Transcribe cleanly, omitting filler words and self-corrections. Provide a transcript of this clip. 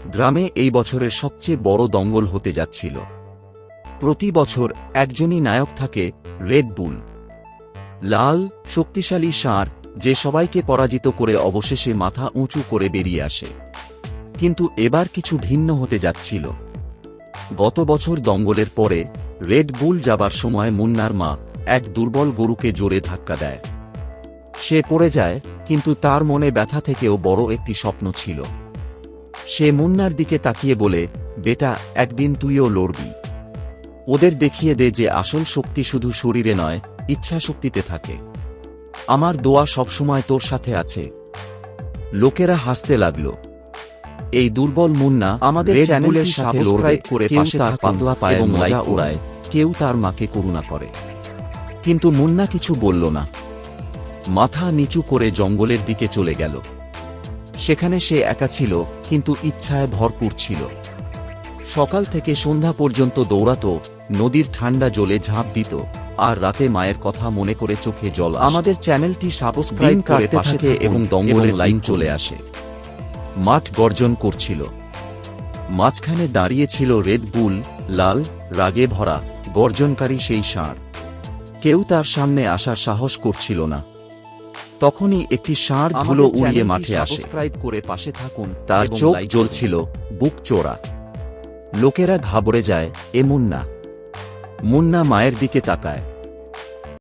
গ্রামে এই বছরের সবচেয়ে বড় দঙ্গল হতে যাচ্ছিল। প্রতি বছর একজনই নায়ক থাকে, রেড বুল, লাল শক্তিশালী ষাঁড়, যে সবাইকে পরাজিত করে অবশেষে মাথা উঁচু করে বেরিয়ে আসে। কিন্তু এবার কিছু ভিন্ন হতে যাচ্ছিল। গত বছর দঙ্গলের পরে রেড বুল যাবার সময় মুন্নার মা এক দুর্বল গরুকে জোরে ধাক্কা দেয়। সে পড়ে যায়, কিন্তু তার মনে ব্যথা থেকেও বড় একটি স্বপ্ন ছিল। সে মুন্নার দিকে তাকিয়ে বলে, বেটা, একদিন তুইও লড়বি। ওদের দেখিয়ে দে যে আসল শক্তি শুধু শরীরে নয়, ইচ্ছা শক্তিতে থাকে। আমার দোয়া সবসময় তোর সাথে আছে। লোকেরা হাসতে লাগল। এই দুর্বল মুন্না আমাদের চ্যানেলের সাথে সাবস্ক্রাইব করে পাশে তার পাতলা পায়ে মজা ওড়ায়, কেউ তার মাকে করুণা করে। কিন্তু মুন্না কিছু বলল না। মাথা নিচু করে জঙ্গলের দিকে চলে গেল। সেখানে সে একা ছিল, কিন্তু ইচ্ছায় ভরপুর ছিল। সকাল থেকে সন্ধ্যা পর্যন্ত দৌড়াত, নদীর ঠান্ডা জলে ঝাঁপ দিত, আর রাতে মায়ের কথা মনে করে চোখে জল আসত। আমাদের চ্যানেলটি সাবস্ক্রাইব করে পাশে থাকে এবং দঙ্গলের লাইন চলে আসে। মাঠ গর্জন করছিল। মাঝখানে দাঁড়িয়ে ছিল রেড বুল, লাল, রাগে ভরা, গর্জনকারী সেই ষাঁড়। কেউ তার সামনে আসার সাহস করছিল না। তখনই একটি ষাঁড় ধুলো উড়িয়ে মাঠে আসে। সাবস্ক্রাইব করে পাশে থাকুন। তার চোখ জ্বলছিল, বুক চোরা। লোকেরা ঘাবড়ে যায়, এ মুন্না। মুন্না মায়ের দিকে তাকায়।